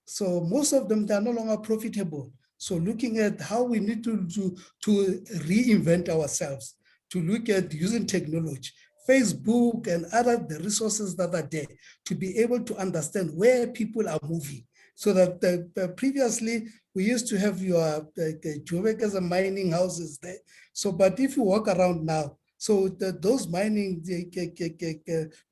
S3: so most of them, they're no longer profitable. So looking at how we need to reinvent ourselves, to look at using technology, Facebook and the resources that are there, to be able to understand where people are moving. So that previously we used to have your Joburg as a mining houses there. So, but if you walk around now, so those mining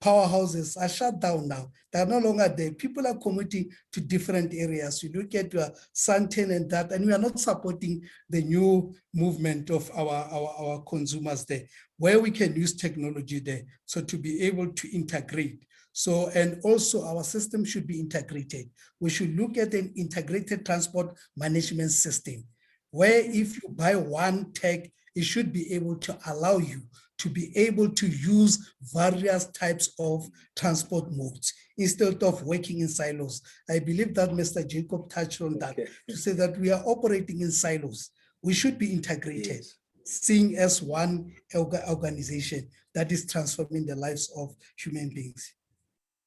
S3: powerhouses are shut down now. They're no longer there. People are commuting to different areas. You look at your Santen and that, and we are not supporting the new movement of our consumers there, where we can use technology there. So to be able to integrate. So, and also our system should be integrated. We should look at an integrated transport management system, where if you buy one tag, it should be able to allow you to be able to use various types of transport modes instead of working in silos. I believe that Mr. Jacob touched on that, to say that we are operating in silos. We should be integrated, seeing as one organization that is transforming the lives of human beings.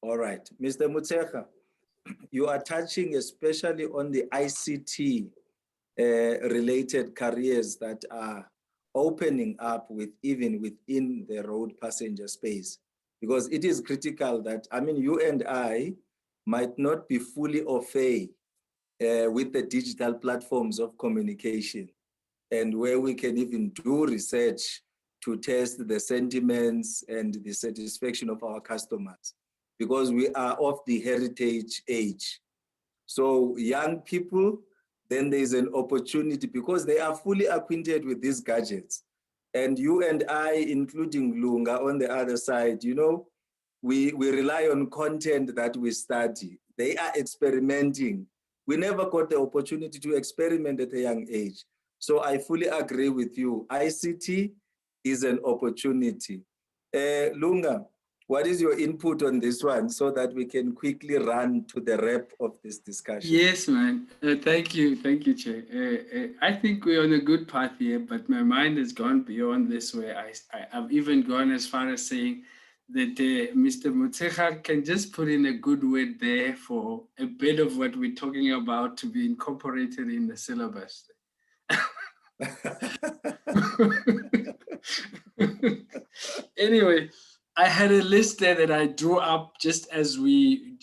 S1: All right, Mr. Mutsecha, you are touching especially on the ICT related careers that are opening up even within the road passenger space, because it is critical that, I mean, you and I might not be fully au fait with the digital platforms of communication, and where we can even do research to test the sentiments and the satisfaction of our customers, because we are of the heritage age. So young people, then there's an opportunity because they are fully acquainted with these gadgets. And you and I, including Lunga on the other side, you know, we rely on content that we study. They are experimenting. We never got the opportunity to experiment at a young age. So I fully agree with you. ICT is an opportunity. Lunga, what is your input on this one so that we can quickly run to the wrap of this discussion?
S2: Yes, man. Thank you, Che. I think we're on a good path here, but my mind has gone beyond this, where I've even gone as far as saying that Mr. Mutsecha can just put in a good word there for a bit of what we're talking about to be incorporated in the syllabus. Anyway, I had a list there that I drew up just as we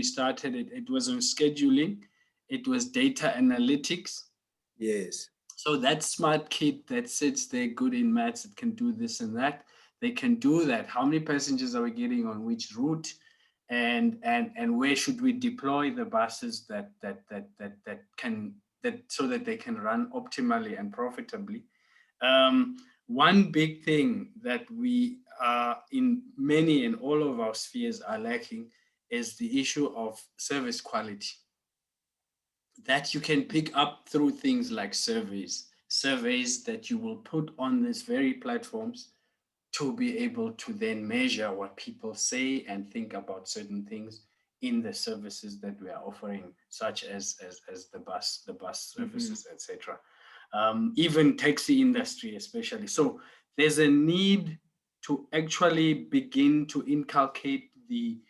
S2: started it. It was on scheduling. It was data analytics.
S1: Yes.
S2: So that smart kid that sits there good in maths, that can do this and that, they can do that. How many passengers are we getting on which route? And where should we deploy the buses so that they can run optimally and profitably? One big thing that we in many and all of our spheres are lacking is the issue of service quality. That you can pick up through things like surveys that you will put on these very platforms to be able to then measure what people say and think about certain things in the services that we are offering, such as the bus services, etc. Even taxi industry especially. So there's a need to actually begin to inculcate the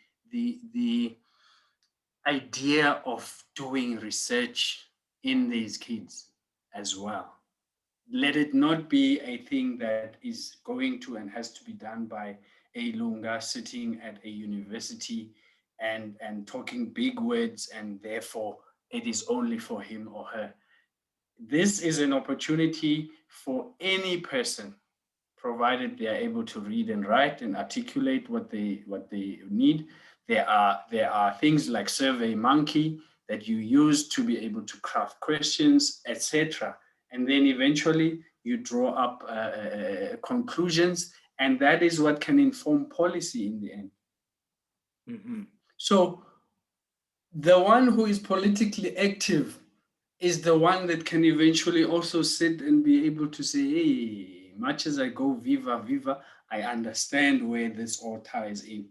S2: idea of doing research in these kids as well. Let it not be a thing that is going to and has to be done by a Lunga sitting at a university and talking big words, and therefore it is only for him or her. This is an opportunity for any person, provided they are able to read and write and articulate what they need. There are things like SurveyMonkey that you use to be able to craft questions, etc. and then eventually you draw up conclusions, and that is what can inform policy in the end.
S1: Mm-hmm.
S2: So the one who is politically active is the one that can eventually also sit and be able to say, hey, much as I go viva, viva, I understand where this all ties in.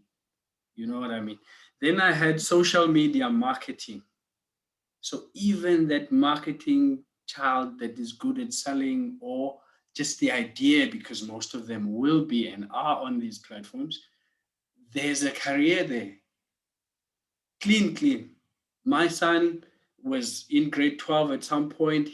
S2: You know what I mean? Then I had social media marketing. So even that marketing child that is good at selling, or just the idea, because most of them will be and are on these platforms, there's a career there. Clean. My son was in grade 12 at some point.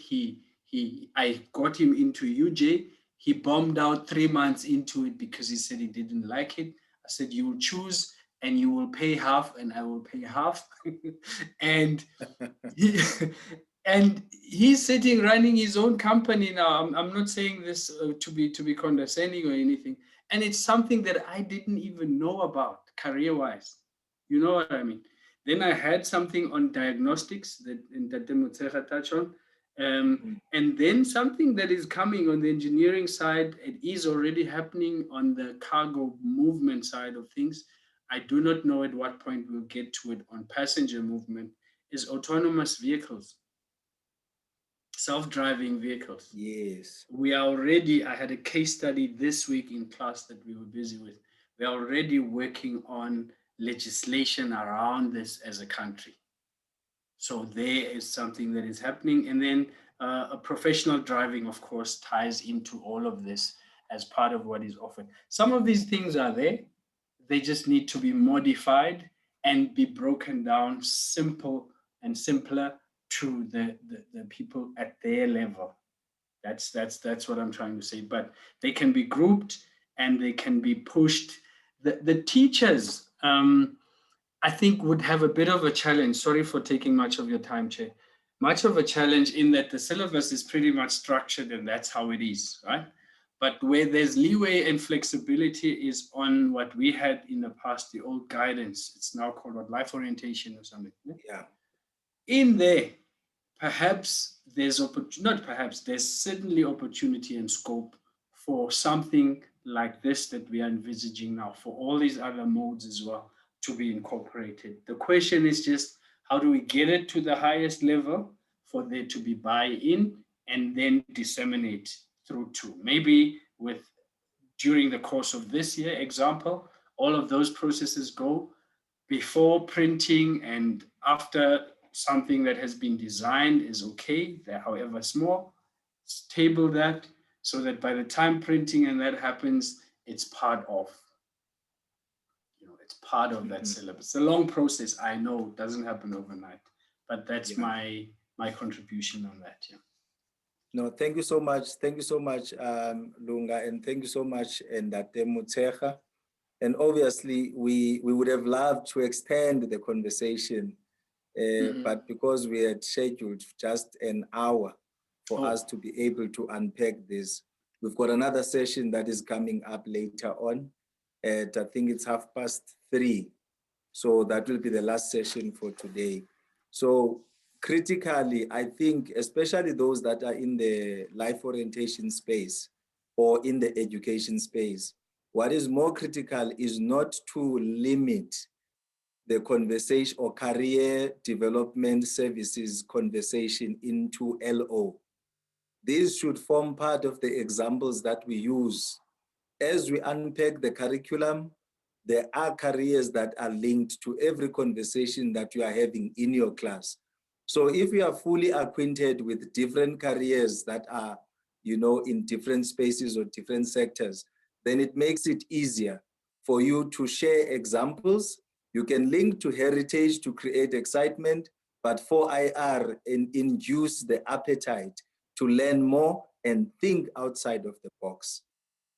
S2: I got him into UJ. He bombed out 3 months into it because he said he didn't like it. I said, you will choose and you will pay half and I will pay half. and he's sitting running his own company now. I'm not saying this to be condescending or anything. And it's something that I didn't even know about career-wise. You know what I mean? Then I had something on diagnostics that Motsecha touched on. And then something that is coming on the engineering side, it is already happening on the cargo movement side of things. I do not know at what point we'll get to it on passenger movement, is autonomous vehicles, self-driving vehicles.
S1: Yes.
S2: I had a case study this week in class that we were busy with. We are already working on legislation around this as a country. So there is something that is happening. And then a professional driving, of course, ties into all of this as part of what is offered. Some of these things are there. They just need to be modified and be broken down simple and simpler to the people at their level. That's what I'm trying to say. But they can be grouped and they can be pushed. The teachers, I think, would have a bit of a challenge. Sorry for taking much of your time, Chair. Much of a challenge in that the syllabus is pretty much structured and that's how it is, right? But where there's leeway and flexibility is on what we had in the past, the old guidance. It's now called what, life orientation or something.
S1: Yeah.
S2: In there, perhaps there's there's certainly opportunity and scope for something like this that we are envisaging now, for all these other modes as well to be incorporated. The question is just, how do we get it to the highest level for there to be buy-in and then disseminate through to maybe during the course of this year, example, all of those processes go before printing and after something that has been designed is okay, however small, table that so that by the time printing and that happens, it's part of, it's part of that syllabus. It's a long process, I know, it doesn't happen overnight, but that's my contribution on that. Yeah.
S1: No, thank you so much. Thank you so much, Lunga, and thank you so much, Ndate Motsecha. And obviously, we would have loved to extend the conversation, but because we had scheduled just an hour for us to be able to unpack this, we've got another session that is coming up later on at, I think it's 3:30. So that will be the last session for today. So critically, I think, especially those that are in the life orientation space or in the education space, what is more critical is not to limit the conversation or career development services conversation into LO. These should form part of the examples that we use. As we unpack the curriculum, there are careers that are linked to every conversation that you are having in your class. So if you are fully acquainted with different careers that are, in different spaces or different sectors, then it makes it easier for you to share examples. You can link to heritage to create excitement, but for IR induce the appetite to learn more and think outside of the box.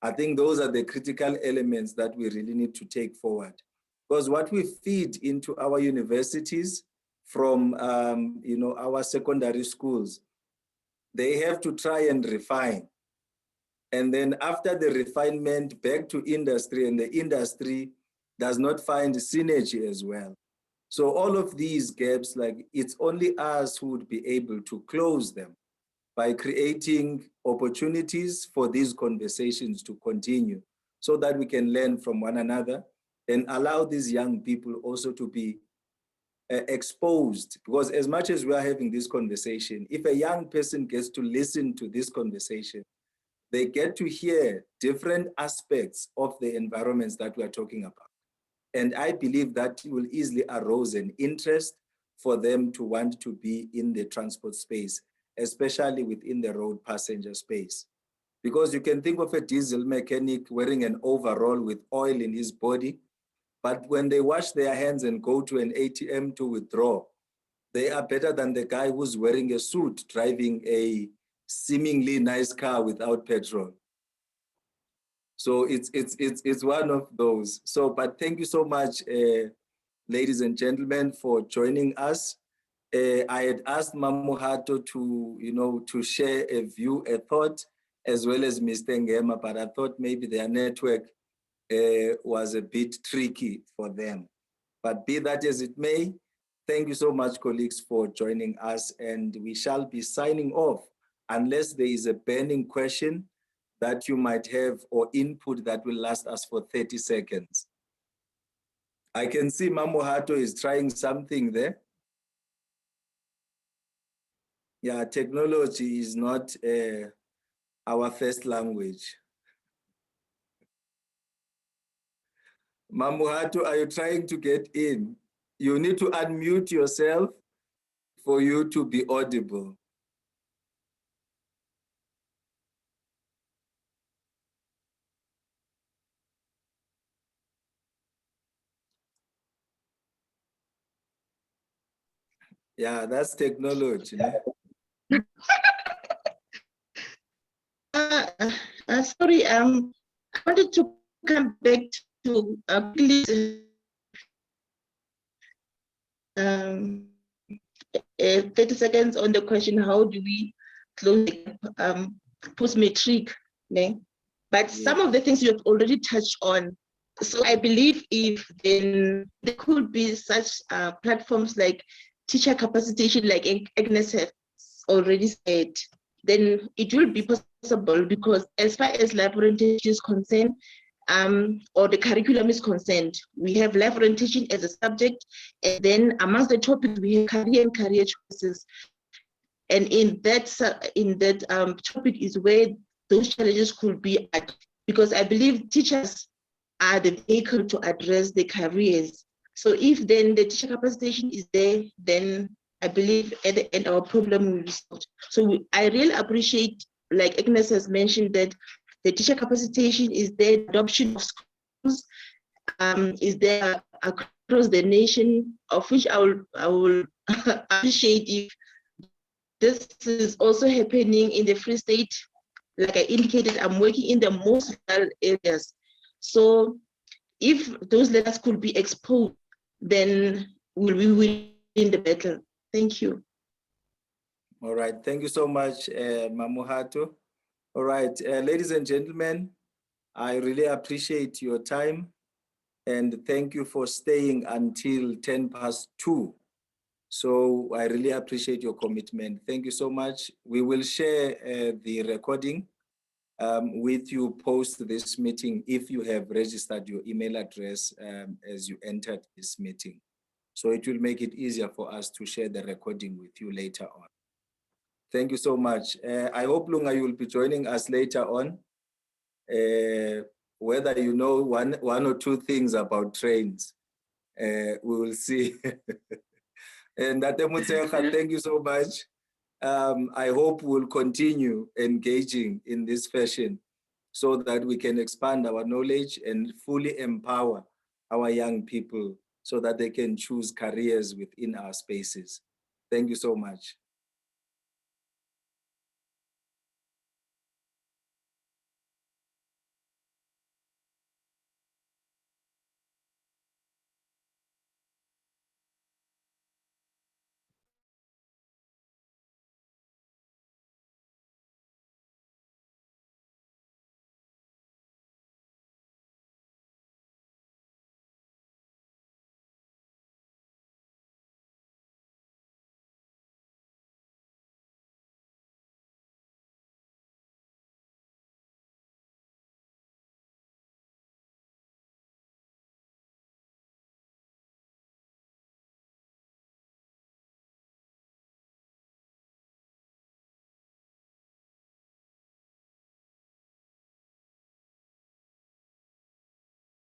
S1: I think those are the critical elements that we really need to take forward. Because what we feed into our universities from our secondary schools, they have to try and refine. And then after the refinement, back to industry, and the industry does not find synergy as well. So all of these gaps, it's only us who would be able to close them. by creating opportunities for these conversations to continue so that we can learn from one another and allow these young people also to be exposed. Because as much as we are having this conversation, if a young person gets to listen to this conversation, they get to hear different aspects of the environments that we are talking about. And I believe that will easily arouse an interest for them to want to be in the transport space, especially within the road passenger space. Because you can think of a diesel mechanic wearing an overall with oil in his body, but when they wash their hands and go to an ATM to withdraw, they are better than the guy who's wearing a suit driving a seemingly nice car without petrol. So it's one of those. So, but thank you so much, ladies and gentlemen, for joining us. I had asked Mamuhato to share a view, a thought, as well as Mr. Ngema, but I thought maybe their network was a bit tricky for them. But be that as it may, thank you so much, colleagues, for joining us, and we shall be signing off unless there is a burning question that you might have or input that will last us for 30 seconds. I can see Mamuhato is trying something there. Yeah, technology is not our first language. Mamuhato, are you trying to get in? You need to unmute yourself for you to be audible. Yeah, that's technology.
S6: Sorry, I wanted to come back to please 30 seconds on the question, how do we close the post-matric? But some of the things you have already touched on. So I believe if then there could be such platforms like teacher capacitation, like Agnes has already said, then it will be possible, because as far as life orientation is concerned, or the curriculum is concerned, we have life orientation as a subject, and then amongst the topics we have career and career choices. And in that topic is where those challenges could be at, because I believe teachers are the vehicle to address the careers. So if then the teacher capacitation is there, then I believe at the end our problem will be solved. So I really appreciate, like Agnes has mentioned, that the teacher capacitation is there, adoption of schools is there across the nation, of which I will appreciate if this is also happening in the Free State. Like I indicated, I'm working in the most rural areas. So if those learners could be exposed, then we will win the battle. Thank you.
S1: All right, thank you so much, Mamuhato. All right, ladies and gentlemen, I really appreciate your time, and thank you for staying until 2:10. So I really appreciate your commitment. Thank you so much. We will share the recording with you post this meeting if you have registered your email address as you entered this meeting. So it will make it easier for us to share the recording with you later on. Thank you so much. I hope, Lunga, you will be joining us later on. Whether you know one or two things about trains, we will see. And Atemutseha, thank you so much. I hope we'll continue engaging in this fashion so that we can expand our knowledge and fully empower our young people so that they can choose careers within our spaces. Thank you so much.